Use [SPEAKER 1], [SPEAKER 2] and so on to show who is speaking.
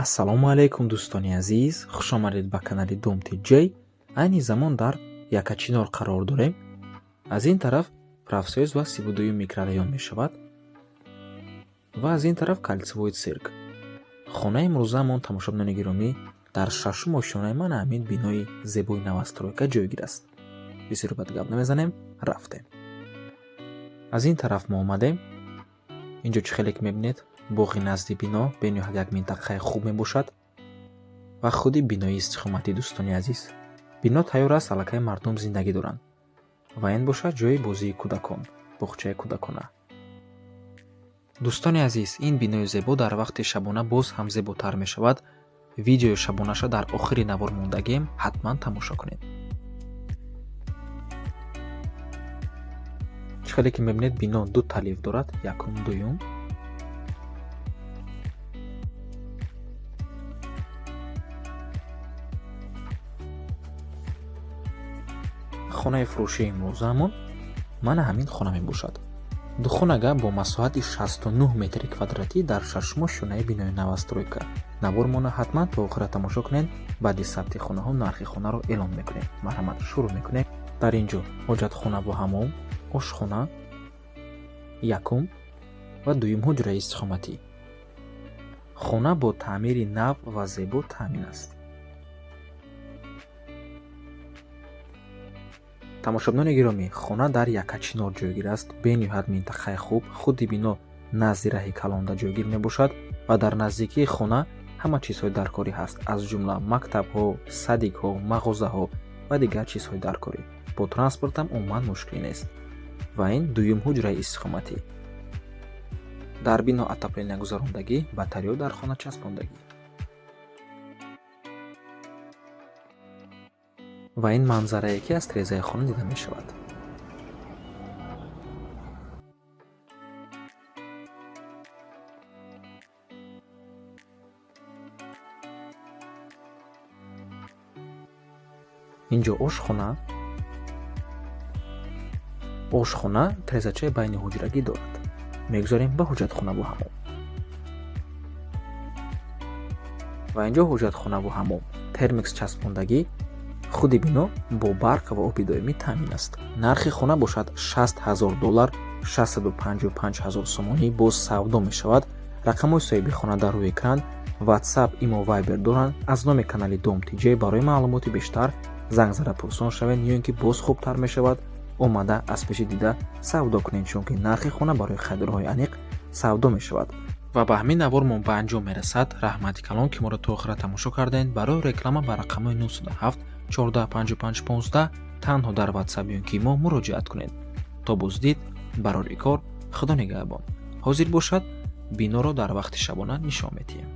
[SPEAKER 1] ассалому алайкум дӯстони азиз, хушомадед ба канали Думти Ҷей. Айни замон дар Якачинор қарор дорем. Аз ин тараф Профсоюз ва 32 микрорайон мешавад ва аз ин тараф Кольцевой цирк. Хонаи имрӯзаамон тамошобинони гиромӣ дар шашум ошёнаи ман ҳамин бинои зебои новостройка ҷойгир аст. Бисёр бад гап намезанем, рафтем. Аз ин тараф мо омадем. инҷо чӣ хеле ки мебинед боғи назди бино бениҳоят як минтақаи хуб мебошад ва худи бинои истиқоматӣ. дӯстони азиз, бино тайёр аст, аллакай мардум зиндагӣ доранд ва ин бошад ҷои бозии кӯдакон, боғчаи кӯдакона. дӯстони азиз, ин бинои зебо дар вақти шабона боз ҳам зеботар мешавад. видеои шабонаша дар охири навор мондагем, ҳатман тамошо кунед. чӣ хеле ки мебинед бино ду талиф дорад, якум, дуюм. хонаи фурӯшии имрӯзаамон мана ҳамин хона мебошад. ду хонага бо масоҳати 69 метри квадратӣ дар шашумо шонаи бинои новостройка. навормона ҳатман то охира тамошо кунед. баъди сабти хонаҳо нархи хонаро эълон мекунем. марҳамат, шурӯъ мекунем. дар инҷо ҳоҷатхона бо ҳамом, ошхона, якум ва дуюм ҳуҷраи истиқоматӣ. хона бо таъмири нав ва зебо таъмин аст. тамошобинони гиромӣ, хона дар Якачинор ҷойгир аст. бениҳоят минтақаи хуб, худи бино назди раҳи калонда ҷойгир мебошад ва дар наздикии хона ҳама чизҳои даркорӣ ҳаст, аз ҷумла мактабҳо, садикҳо, мағозаҳо ва дигар чизҳои даркорӣ. бо транспортам умуман мушкилӣ нест. ва ин дуюм ҳуҷраи истиқоматӣ. дар бино отопления гузарондагӣ, батареё дар хона часпондагӣ. ва ин манзарае ки аз тирезаи хона дида мешавад. инҷо ошхона тирезачаи байни ҳуҷрагӣ дорад. мегузарем ба ҳуҷатхона бо ҳамом. ва инҷо ҳуҷатхона бо ҳамом, термикс часпондагӣ. худи бино бо барқ ва оби доимӣ таъмин аст. нархи хона бошад $60,000, 655,000 сомонӣ боз савдо мешавад. рақамҳои соҳиби хона дар рӯи экран. WhatsApp, имо, Viber доранд. аз номи канали Думти Ҷей барои маълумоти бештар занг зада пурсон шавед, ё ин ки боз хубтар мешавад. омада аз пеши дида савдо кунед, чунки нархи хона барои харидорҳои аниқ савдо мешавад. ва ба ҳамин навор мо ба анҷом мерасад. раҳмати калон ки моро то охира тамошо кардед. барои реклама ба рақамҳои 907 14 55 15 танҳо дар WhatsApp ё ин ки мо муроҷиат кунед. то боздид, барори кор, худо нигаҳбон. ҳозир бошад, биноро дар вақти шабона нишон медиҳем.